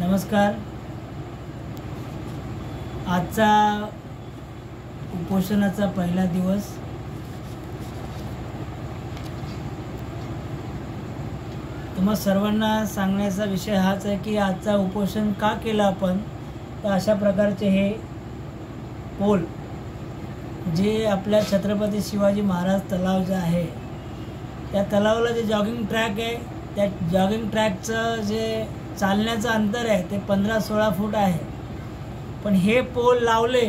नमस्कार। आजचा उपोषणाचा पहिला दिवस। तुम्हा सर्वांना सांगण्याचा विषय हाच आहे की आजचा उपोषण का केलं आपण, तर अशा प्रकारचे हे पोल जे आपल्या छत्रपती शिवाजी महाराज तलाव जे आहे त्या तलावाला जे जॉगिंग ट्रॅक आहे त्या जॉगिंग ट्रॅकचं जे चालण्याचं अंतर आहे ते 15-16 फूट आहे, पण हे पोल लावले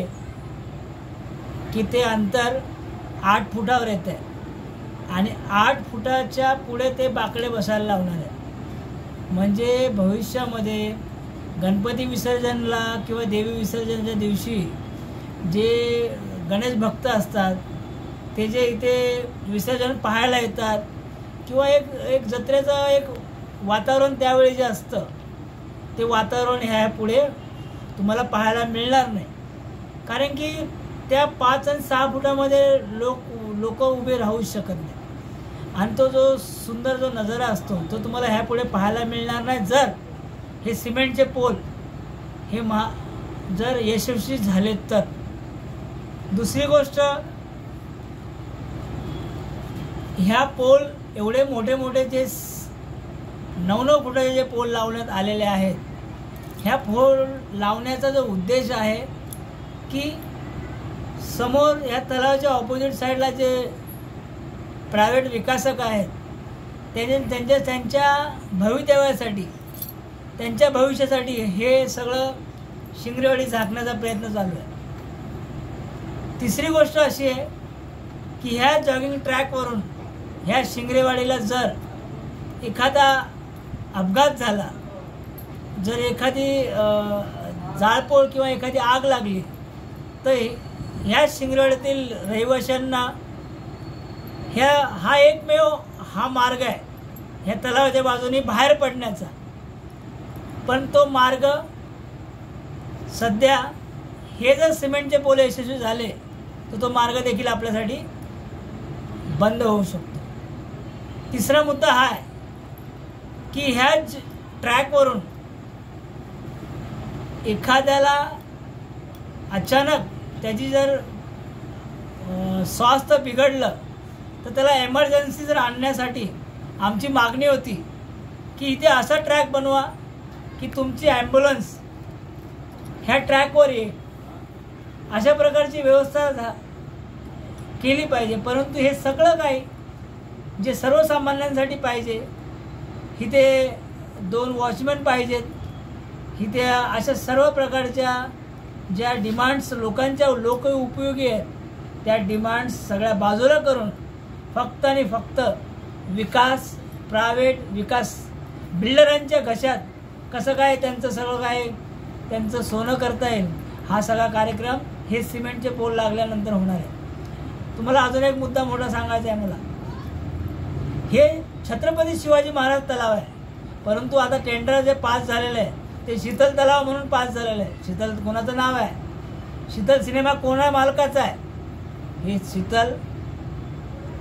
की ते अंतर 8 फुटावर येते आणि 8 फुटाच्या पुढे ते बाकडे बसायला लावणार आहे। म्हणजे भविष्यामध्ये गणपती विसर्जनला किंवा देवी विसर्जनाच्या दिवशी जे गणेश भक्त असतात ते जे इथे विसर्जन पाहायला येतात किंवा एक जत्रेचं एक वातावरण त्यावेळी जे असतं ते वातावरण ह्या पुढे तुम्हाला पाहायला मिळणार नाही, कारण की त्या 5 आणि 6 फुटामध्ये लोक उभे राहू शकत नाही आणि तो जो सुंदर जो नजारा असतो तो तुम्हाला ह्या पुढे पाहायला मिळणार नाही जर हे सिमेंटचे पोल हे जर यशस्वी झाले तर। दुसरी गोष्ट, ह्या पोल एवढे मोठे मोठे जे 9-9 फुटाचे जे पोल लावण्यात आलेले आहेत, ह्या पोल लावण्याचा जो उद्देश आहे की समोर ह्या तलावाच्या ऑपोजिट साईडला जे प्रायव्हेट विकासक आहेत त्यांच्या भवितव्यासाठी त्यांच्या भविष्यासाठी हे सगळं शिंगरेवाडी झाकण्याचा प्रयत्न चालू आहे। तिसरी गोष्ट अशी आहे की ह्या जॉगिंग ट्रॅकवरून ह्या शिंगरेवाडीला जर एखादा अपघात झाला, जर एखादी जाळपोळ किंवा एखादी आग लागली तर ह्या शिंगरेवाडीतील रहिवाशांना हा एकमेव हा मार्ग आहे ह्या तलावाच्या बाजूने बाहेर पडण्याचा, पण तो मार्ग सध्या हे जर सिमेंटचे पोल यशस्वी झाले तर तो मार्ग देखील आपल्यासाठी बंद होऊ शकतो। तिसरा मुद्दा हा आहे की ह्या ट्रॅकवरून एखाद्याला अचानक त्याची जर स्वास्थ्य बिघडलं तर त्याला एमर्जन्सी जर आणण्यासाठी आमची मागणी होती की इथे असा ट्रॅक बनवा की तुमची ॲम्ब्युलन्स ह्या ट्रॅकवर येईल, अशा प्रकारची व्यवस्था केली पाहिजे। परंतु हे सगळं काही जे सर्वसामान्यांसाठी पाहिजे, इथे 2 वॉचमॅन पाहिजेत, इथे अशा सर्व प्रकारच्या ज्या डिमांड्स लोकांच्या उपयोगी आहेत त्या डिमांड्स सगळ्या बाजूला करून फक्त आणि फक्त विकास, प्रायव्हेट विकास, बिल्डरांच्या घशात कसं काय त्यांचं सगळं काय त्यांचं सोनं करता येईल हा सगळा कार्यक्रम हे सिमेंटचे पोल लागल्यानंतर होणार आहे। तुम्हाला अजून एक मुद्दा मोठा सांगायचा आहे मला, हे छत्रपती शिवाजी महाराज तलाव आहे, परंतु आता टेंडर जे पास झालेलं आहे ते शीतल तलाव म्हणून पास झालेलं आहे। शीतल कोणाचं नाव आहे? शीतल सिनेमा कोणा मालकाचा आहे? हे शीतल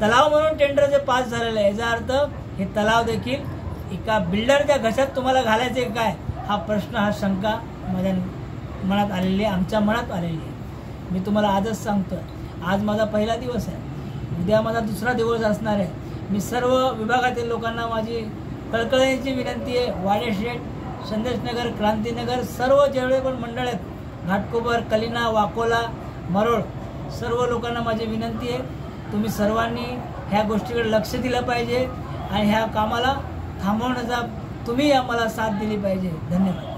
तलाव म्हणून टेंडर जे पास झालेलं आहे, याचा अर्थ हे तलाव देखील एका बिल्डरच्या घशात तुम्हाला घालायचे काय हा प्रश्न, हा शंका माझ्या मनात आलेली आहे, आमच्या मनात आलेली आहे। मी तुम्हाला आजच सांगतो, आज माझा पहिला दिवस आहे, उद्या माझा दुसरा दिवस असणार आहे। मी सर्व विभागातील लोकांना माझी कळकळीची विनंती आहे, वाडेशेठ, संदेशनगर, क्रांतीनगर, सर्व जेवढे पण मंडळ आहेत, घाटकोपर, कलिना, वाकोला, मरोळ, सर्व लोकांना माझी विनंती आहे तुम्ही सर्वांनी ह्या गोष्टीकडे लक्ष दिलं पाहिजे आणि ह्या कामाला थांबवण्याचा तुम्ही आम्हाला साथ दिली पाहिजे। धन्यवाद।